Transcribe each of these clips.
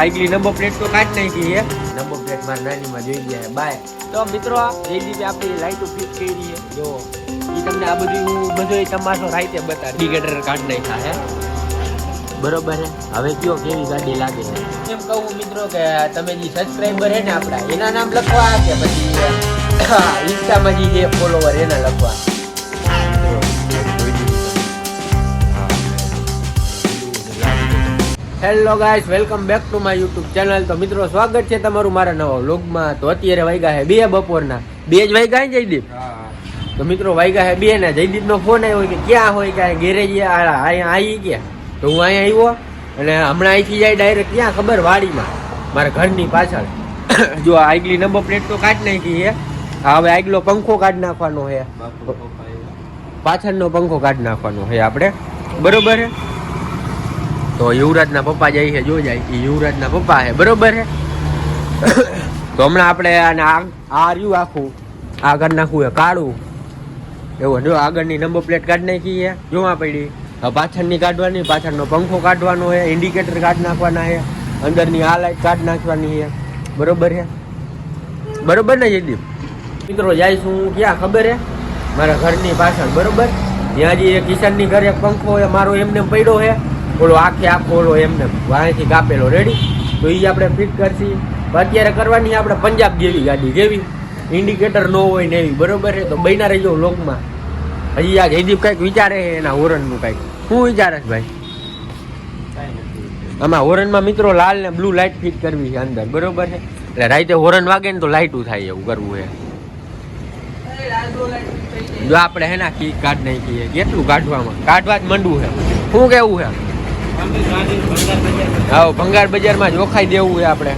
આગલી number plate તો કાઢ નાખી છે. નંબર પ્લેટ માં નાની માં જોઈ ગયા બાય. તો મિત્રો જયદીપે આપણી લાઈટો ફિટ કરી છે. જો એ તમને આ બધું તમારો રાઈતે બતાવે. ઇન્ડિકેટર કાઢ નાખ્યા હે બરોબર હે. હવે કયો કેવી ગાડી લાગે છે એમ કહું મિત્રો કે તમે જે સબસ્ક્રાઈબર હે ને આપણા એના નામ લખવા કે પછી ઇન્સ્ટામાં જે ફોલોવર એના લખવા. Hello guys, welcome back to my YouTube channel. તો મિત્રો સ્વાગત છે તમારું મારા નવા વ્લોગમાં. તો અત્યારે વાગ્યા છે 2 બપોરના. 2 જ વાગ્યા ને જયદીપ? તો મિત્રો વાગ્યા છે 2 ને જયદીપનો ફોન આવ્યો કે ક્યાં હોય કે ગેરેજ અહીંયા આવી ગયા. તો હું અહીંયા આવ્યો અને હમણાં અહીંથી જાય ડાયરેક્ટ ક્યાં ખબર વાડીમાં મારા ઘરની પાછળ. જો આગલી નંબર પ્લેટ તો કાઢી નાખી છે. હવે આગલો પંખો કાઢી નાખવાનો છે, પાછળનો પંખો કાઢી નાખવાનો છે આપણે બરોબર છે. તો યુવરાજના પપ્પા જાય છે, જો જાય એ યુવરાજના પપ્પા છે બરોબર છે. તો હમણાં આપણે આને આ રહ્યું આખું આ કાઢી નાખવું છે કાળું એવું. જો આગળની નંબર પ્લેટ કાઢી નાખી છે જોવા પડી. હવે પાછળની કાઢવાની, પાછળનો પંખો કાઢવાનો છે, ઇન્ડિકેટર કાઢી નાખવાના છે, અંદરની આ લાઈટ કાઢી નાખવાની છે બરોબર છે. બરોબર ને જયદીપ? મિત્રો જઈશું ક્યાં ખબર છે? મારા ઘરની પાછળ બરોબર. ત્યાં જે કિશનની ઘરે એક પંખો છે મારો એમને પડ્યો છે, ઓલો આખો ઓલો એમને અહીંથી કાપેલો રેડી. તો એ આપણે ફિટ કરશી. અત્યારે કરવાની આપણે પંજાબ જેવી ગાડી, જેવી ઇન્ડિકેટર ન હોય ને એવી બરોબર છે. તો બન્યા રહીજો લોકમાં. હજી આ જયદીપ કંઈક વિચારે છે એના હોરનનું કંઈક. શું વિચારે છે ભાઈ? આમાં હોરનમાં મિત્રો લાલ ને બ્લુ લાઇટ ફિટ કરવી છે અંદર બરોબર છે. એટલે રાતે હોરન વાગે ને તો લાઇટું થાય એવું કરવું છે. જો આપણે હે ના કી કાઢ નાખીએ. કેટલું કાઢવામાં કાઢવા જ મંડવું છે. શું કેવું છે? હા, ભંગાર બજારમાં જોખાઈ દેવું છે આપણે.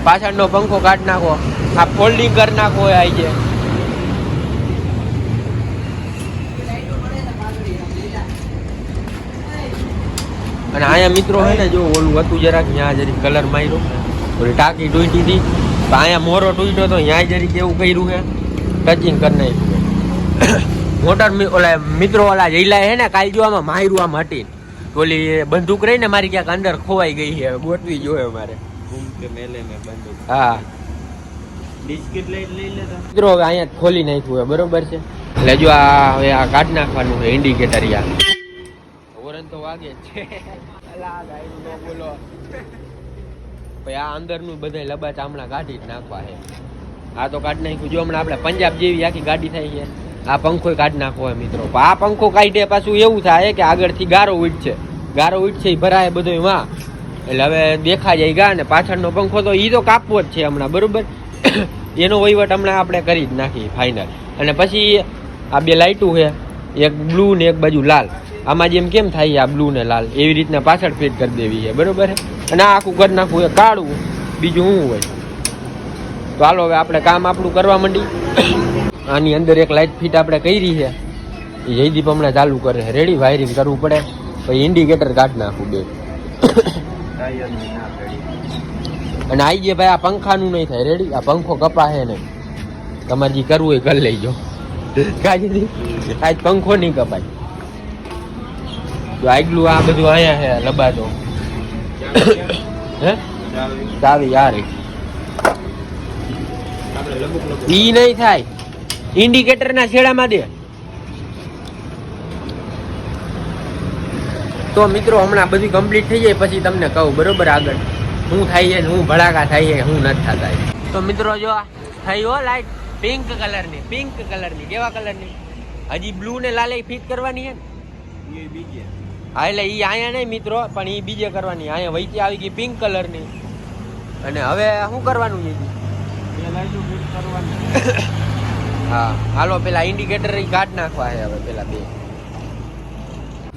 પાછળનો પંખો કાઢી નાખો, આ ફોલ્ડિંગ કરી નાખો આવી છે. અને અહીંયા મિત્રો હે ને જો ઓલું હતું જરાક ત્યાં જરીક કલર માર્યો, ઓલી ટાંકી તૂટી હતી તો અહીંયા મોરો તૂટ્યો તો ત્યાં જરીક એવું કર્યું છે, ટચિંગ કરી નાખ્યું. મોટર ઓલા મિત્રો ઓલા જઈલા હે ને કાલ જો આમાં માર્યું આમ હટી ઓલી બંદૂક રહી ને મારી ક્યાંક અંદર ખોવાઈ ગઈ છે, ગોઠવી જોઈએ મારે. હા મિત્રો હવે અહીંયા ખોલી નાખ્યું છે બરોબર છે. એટલે જો આ હવે આ કાઢી નાખવાનું છે ઇન્ડિકેટર. યાર હોરન તો વાગે જ છે. બોલો ભાઈ આ અંદરનું બધા લબાચ હમણાં કાઢી જ નાખવા છે. આ તો કાઢી નાખ્યું. જો હમણાં આપણે પંજાબ જેવી આખી ગાડી થાય છે. આ પંખો કાઢી નાખવો હોય મિત્રો. આ પંખો કાઢે પાછું એવું થાય કે આગળથી ગારો ઉઠશે, ગારો ઉઠશે એ ભરાય બધું માં. એટલે હવે દેખા જાય ગા ને પાછળનો પંખો તો એ તો કાપવો જ છે હમણાં બરોબર. એનો વહીવટ હમણાં આપણે કરી જ નાખી ફાઇનલ. અને પછી આ 2 લાઇટું છે, એક બ્લુ ને એક બાજુ લાલ. આમાં જેમ કેમ થાય આ બ્લુ ને લાલ એવી રીતના પાછળ ફિટ કરી દેવી છે બરોબર. અને આ આખું કરી નાખવું છે કાળું, બીજું શું હોય. તો હાલો હવે આપણે કામ આપણું કરવા માંડી. આની અંદર એક લાઇટ ફિટ આપણે કરી છે, એ જયદીપ હમણાં ચાલુ કરે છે રેડી. વાયરિંગ કરવું પડે પછી ઇન્ડિકેટર કાઢી નાખવું 2. અને આઈ જે ભાઈ આ પંખાનું નહીં થાય રેડી. આ પંખો કપાશે નહીં, તમારે જે કરવું હોય કરી લઈજો. કાજી આજ પંખો નહીં કપાય. તો આગલું આ બધું અહીંયા છે લબાતો. હે ચાવી યાર ઈ નહીં થાય, ઇન્ડિકેટર ના છેડામાં દે. તો મિત્રો હમણાં બધું કમ્પ્લીટ થઈ જાય પછી તમને કહું બરોબર આગળ શું થાય છે, શું ભડાકા થાય છે, શું નથી થતા. તો મિત્રો જો થઈ હો લાઈટ પિંક કલરની. પિંક કલરની કેવા કલરની? હજી બ્લુ ને લાલ ફિટ કરવાની છે ને. હા એટલે એ અહીંયા નહીં મિત્રો, પણ એ બીજે કરવાની. અહીંયા વહીથી આવી ગઈ પિંક કલરની. અને હવે શું કરવાનું છે? હા હાલો પેલા ઇન્ડિકેટર કાઢ નાખવા છે હવે પેલા 2.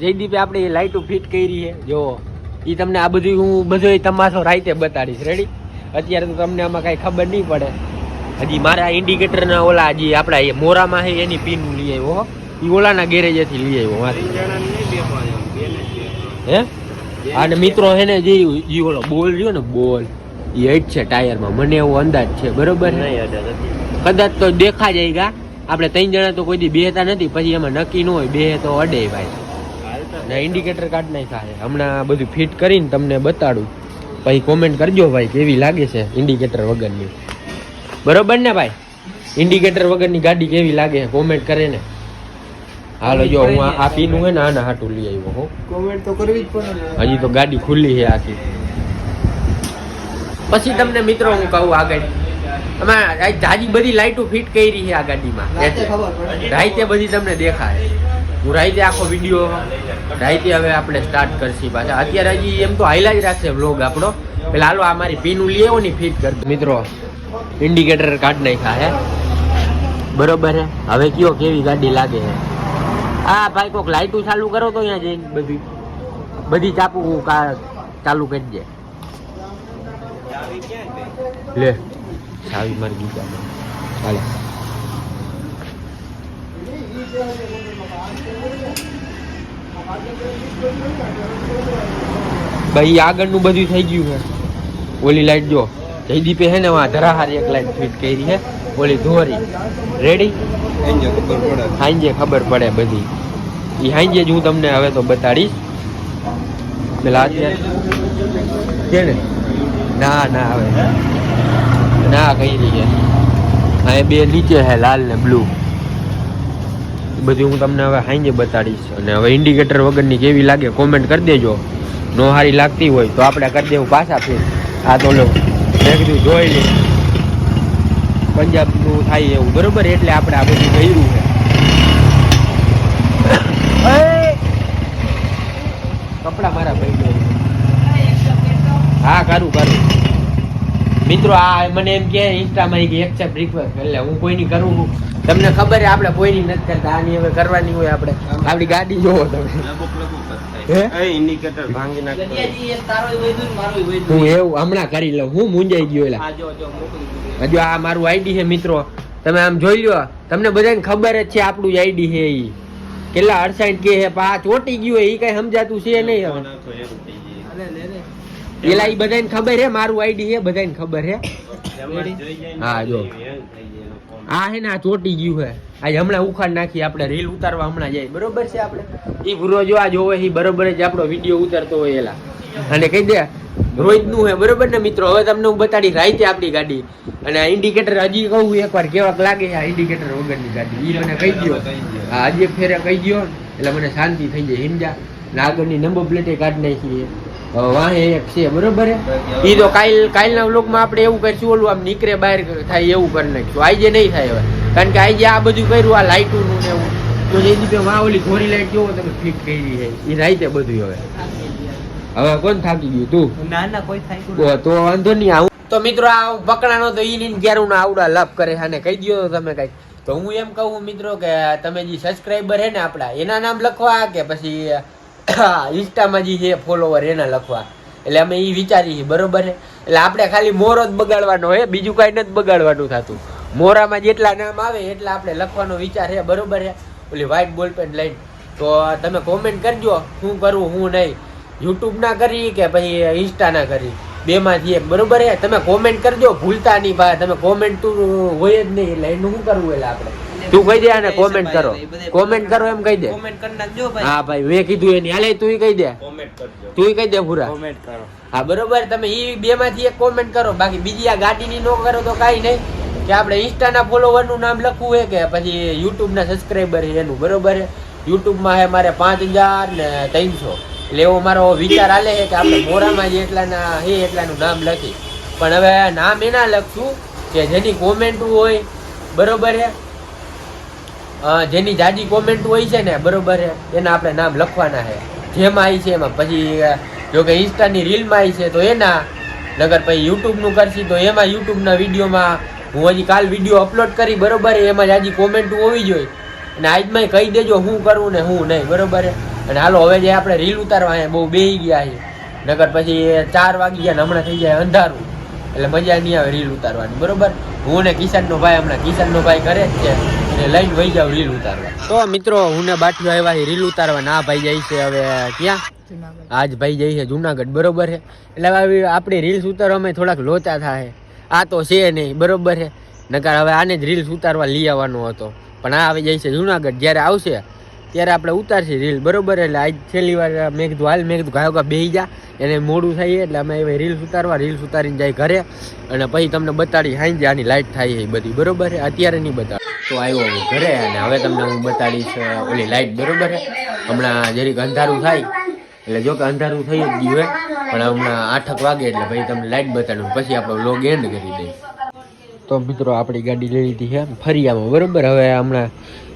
જયદીપે આપણે લાઈટો ફિટ કરી છે. જો એ તમને આ બધું હું બધું તમારો રાઈતે બતાડીશ રેડી. અત્યારે તો તમને આમાં કાંઈ ખબર નહીં પડે. હજી મારા ઇન્ડિકેટરના ઓલા હજી આપણા મોરામાં છે એની પિન લઈ આવ્યો. એ ઓલાના ગેરેજેથી લઈ આવ્યો મારી. હે અને મિત્રો હે ને જે ઓલો બોલ રહ્યો ને બોલ એ હેડ છે ટાયરમાં, મને એવો અંદાજ છે બરોબર. કદાચ તો દેખા જાય ગા. આપણે 3 જણા તો કોઈ દી બેહતા નથી, પછી એમાં નક્કી ન હોય, બે તો અડે ભાઈ. ને ઇન્ડિકેટર કાઢ નાખ્યા છે હમણાં બધું ફિટ કરીને તમને બતાડું. પછી કોમેન્ટ કરજો ભાઈ કેવી લાગે છે ઇન્ડિકેટર વગરની. બરોબર ને ભાઈ? ઇન્ડિકેટર વગરની ગાડી કેવી લાગે છે કોમેન્ટ કરે ને. હાલો જો હું આ પીનું હે ને આના હાટું લઈ આવ્યો હું. કોમેન્ટ તો કરવી જ પડે ને. હજી તો ગાડી ખુલ્લી છે આખી. પછી તમને મિત્રો હું કહું આગળ અમારે જાજી બધી લાઈટો ફિટ કરી છે આ ગાડીમાં. રાઈતે બધી તમને દેખાય. હું રાઈતે આખો વિડીયો રાઈતે હવે આપણે સ્ટાર્ટ કરશી પાછા. અત્યારે હજી એમ તો હાઈલા જ રાખશે વ્લોગ આપણો. પેલા હાલો આ મારી પીનું લઈ આવો ને ફિટ કરી મિત્રો. ઇન્ડિકેટર કાઢ નાખ્યા હે બરોબર હે. હવે કયો કેવી ગાડી લાગે છે. હા ભાઈ કોક લાઈટું ચાલુ કરો તો અહીંયા જઈને બધી ચાપુ ચાલુ કરી દે. લે ચાવી મારી ગીતા હાલે. ભાઈ આગળનું બધું થઈ ગયું છે. ઓલી લાઈટ જો જયદીપે હે ને વા ધરાહાર એક લાઈટ ફિટ કરી છે. ઓલી ધોરી રેડી હાંજે ખબર પડે બધી. એ હાંજે જ હું તમને હવે તો બતાડીશ. પેલા અત્યારે છે ને ના ના હવે ના કઈ નહીં. હા બે નીચે છે લાલ ને બ્લુ. બધું હું તમને હવે હાંજે બતાડીશ. અને હવે ઇન્ડિકેટર વગરની કેવી લાગે કોમેન્ટ કરી દેજો. નો હારી લાગતી હોય તો આપણે કરી દેવું પાછા ફેર. આ તો લો મેં કીધું જોઈ લે પંજાબનું થાય એવું બરોબર. એટલે આપણે આ બધું કર્યું છે. કપડા મારા ભાઈ હા કરું મિત્રો. આ મને એમ કે ઇન્સ્ટામાં એક્સેપ્ટ રિક્વેસ્ટ એટલે હું કોઈની કરું. તમને ખબર છે આપણે કોઈની નથી કરતા. આની હવે કરવાની હોય આપણે. આપણી ગાડી જોવો તમે ઇન્ડિકેટર ભાંગી નાખ. હું એવું હમણાં કરી લઉં. હું મૂંઝાઈ ગયો એલા. હજુ આ મારું આઈડી છે મિત્રો. તમે આમ જોઈ લો. તમને બધાને ખબર જ છે આપણું આઈડી છે. એ કેટલા 68 કે છે. આ ચોટી ગયું એ કઈ સમજાતું છે નહીં હવે. પેલા એ બધાને ખબર છે મારું આઈડી છે. બધાને ખબર છે. હા જો આ હે ને આ ચોટી ગયું છે. આજે હમણાં ઉખાડ નાખી આપણે રીલ ઉતારવા હમણાં જાય બરોબર છે. આપણે એ પૂરો જો આ જોવે એ બરોબર જ આપણો વિડીયો ઉતારતો હોય એલા. અને કહી દે રોજ નું હે બરોબર ને મિત્રો. હવે તમને હું બતાડી રાઈતે આપણી ગાડી. અને આ ઇન્ડિકેટર હજી કહું એકવાર કેવાક લાગે છે આ ઇન્ડિકેટર વગરની ગાડી. ઈ મને કહી દો. હા હજી એક ફેરે કહી દો એટલે મને શાંતિ થઈ જાય સમજા. ને આગળની નંબર પ્લેટે કાઢી નાખી. વાહે એક છે બરોબર હે. એ તો કાલના વ્લોગમાં આપણે એવું કરીશું. ઓલું આમ નીકળે બહાર થાય એવું કરી નાખીશું. આજે નહીં થાય હવે. કારણ કે આજે આ બધું કર્યું આ લાઇટોનું ને એવું. તો જે દીપે વાહ ઓલી ધોરી લાઈટ જોવો તમે ફિટ કરી છે. એ રાઈતે બધું હવે કોણ થાકી ગયું તું? ના કોઈ થાય તો વાંધો નહીં. આવું તો મિત્રો આ પકડાનો તો ઈ ક્યારું ના આવડા લાભ કરે છે. અને કહી દો તમે કઈ. તો હું એમ કહું મિત્રો કે તમે જે સબસ્ક્રાઈબર હે ને આપડા એના નામ લખવા કે પછી ઇન્સ્ટામાં જે છે ફોલોવર એના લખવા. એટલે અમે એ વિચારીએ બરોબર છે. એટલે આપણે ખાલી મોરો જ બગાડવાનો હોય. બીજું કઈ નથી બગાડવાનું થતું. મોરામાં જેટલા નામ આવે એટલા આપણે લખવાનો વિચાર છે બરોબર છે. ઓલી વ્હાઈટ બોલપેન લઈને તો તમે કોમેન્ટ કરજો શું કરવું શું નહીં. યુટ્યુબ ના કરી કે પછી ઇન્સ્ટા ના કરી બેમાંથી એક બરોબર છે. તમે કોમેન્ટ કરજો ભૂલતા નહીં ભાઈ. તમે કોમેન્ટ તું હોય જ નહીં એટલે એનું શું કરવું. એટલે આપણે તું કહી દે અને કોમેન્ટ કરો. કોમેન્ટ કરો એમ કહી દે. કોમેન્ટ કરી નાખજો ભાઈ. હા ભાઈ મેં કીધું એની હાલે તું કહી દે. કોમેન્ટ કરજો. તું કહી દે પૂરા કોમેન્ટ કરો. હા બરોબર. તમે ઈ બે માંથી એક કોમેન્ટ કરો. બાકી બીજી આ ગાડીની નો કરો તો કાઈ નહીં. કે આપણે ઇન્સ્ટાના ફોલોવર નું નામ લખવું છે કે પછી યુટ્યુબ ના સબસ્ક્રાઈબર છે એનું બરોબર છે. યુટ્યુબ માં હે મારે 5300 એટલે એવો મારો વિચાર હાલે છે કે આપણે મોરામાં જે એટલાના હે એટલાનું નામ લખી. પણ હવે નામ એના લખશું કે જેની કોમેન્ટ હોય બરોબર છે. જેની જાજી કોમેન્ટ હોય છે ને બરોબર છે એના આપણે નામ લખવાના છે. જેમાં આવી છે એમાં પછી જો કે ઇન્સ્ટાની રીલમાં આવી છે તો એના નગર પછી યુટ્યુબનું કરશી તો એમાં યુટ્યુબના વિડીયોમાં હું હજી કાલ વિડીયો અપલોડ કરી બરોબર એમાં જાજી કોમેન્ટ હોવી જોઈએ. અને આજમાં કહી દેજો શું કરવું ને શું નહીં બરોબર. અને હાલો હવે જે આપણે રીલ ઉતારવા બહુ બેહી ગયા છે. નગર પછી 4 વાગી ગયા ને હમણાં થઈ જાય અંધારું એટલે મજા નહીં આવે રીલ ઉતારવાની બરોબર. હું ને કિશનનો ભાઈ હમણાં કિશનનો ભાઈ કરે જ છે એટલે લઈને વહી જાવ રીલ ઉતારવા. તો મિત્રો હું ને બાઠીઓ આવ્યા રીલ ઉતારવા. ના ભાઈ જાય છે હવે ક્યાં? આજ ભાઈ જાય છે જુનાગઢ બરોબર છે. એટલે હવે આપણી રીલ્સ ઉતારવામાં થોડાક લોચા થાય. આ તો છે નહીં બરોબર છે. નકર હવે આને જ રીલ્સ ઉતારવા લઈ આવવાનો હતો પણ આ આવી જાય છે જુનાગઢ. જ્યારે આવશે ત્યારે આપણે ઉતારશી રીલ બરોબર. એટલે આજ છેલ્લી વાર મેં કીધું હાલ, મેં કીધું ગાયો બેહી જા, એને મોડું થાય એટલે અમે હવે રીલ્સ ઉતારવા, રીલ્સ ઉતારીને જાય ઘરે અને પછી તમને બતાડી હાઈ આની લાઇટ થાય એ બધી બરોબર. અત્યારે નહીં બતાડ તો આવ્યો હું ઘરે અને હવે તમને હું બતાડીશ ઓલી લાઇટ બરોબર. હમણાં જરીક અંધારું થાય એટલે જો કે અંધારું થઈ જ ગયું હોય પણ હમણાં 8 વાગે એટલે પછી તમને લાઇટ બતાડું પછી આપણો વ્લોગ એન્ડ કરી દઈએ. તો મિત્રો આપણી ગાડી લઈ લીધી છે ફરિયામાં બરોબર. હવે હમણાં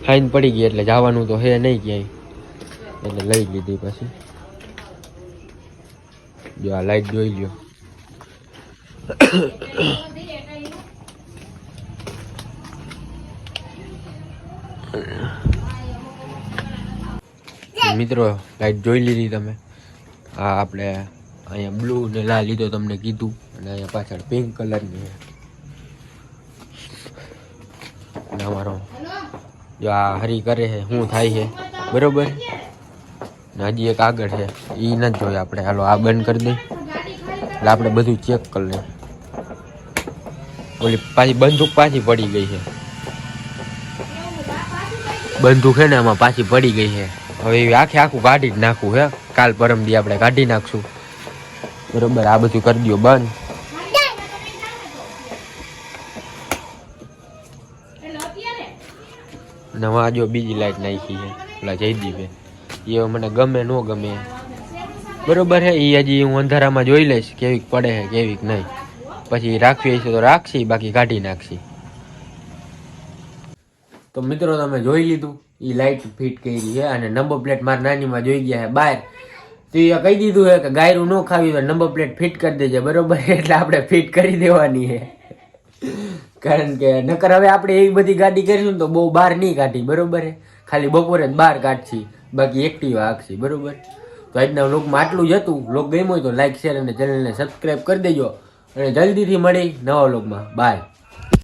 ફાઇન પડી ગઈ એટલે જવાનું તો હે નહીં ક્યાંય એટલે લઈ લીધી. પછી જો આ લાઈટ જોઈ લ્યો. મિત્રો લાઈટ જોઈ લીધી તમે. આ આપણે અહીંયા બ્લુ ને લાલ લીધો તમને કીધું અને અહીંયા પાછળ પિંક કલરની છે. અને અમારો જો આ હરી કરે છે શું થાય છે બરોબર. ને હજી એક આગળ છે એ નથી જોઈએ આપણે. હાલો આ બંધ કરી દઈ એટલે આપણે બધું ચેક કરી લઈએ. ઓલી પાછી બંદૂક પાછી પડી ગઈ છે. બંદૂક છે ને આમાં પાછી પડી ગઈ છે. હવે એ આખું કાઢી જ નાખવું હે. કાલ પરમદી આપણે કાઢી નાખશું બરોબર. આ બધું કરી દો બંધ. નવા જો બીજી લાઈટ નાખી છે ઓલા જયદીપે. એ મને ગમે ન ગમે બરોબર હે. એ હજી હું અંધારામાં જોઈ લઈશ કેવીક પડે છે કેવીક નહીં. પછી રાખવી હશે તો રાખશી, બાકી કાઢી નાખશી. તો મિત્રો તમે જોઈ લીધું એ લાઈટ ફિટ કરી છે અને નંબર પ્લેટ મારા નાનીમાં જોઈ ગયા છે બહાર. તો એ કહી દીધું છે કે ગાયરું ન ખાવી તો નંબર પ્લેટ ફિટ કરી દેજે બરોબર. એટલે આપણે ફિટ કરી દેવાની છે કારણ કે નકર હવે આપણે એવી બધી ગાડી કરીશું તો બહુ બહાર નહીં કાઢી બરોબર. ખાલી બપોરે જ બહાર કાઢશી, બાકી એક્ટિવા હાંકશી બરોબર. તો આજના વ્લોગમાં આટલું જ હતું. વ્લોગ ગમ્યો હોય તો લાઈક શેર અને ચેનલને સબસ્ક્રાઈબ કરી દેજો અને જલ્દીથી મળી નવા વ્લોગમાં. બાય.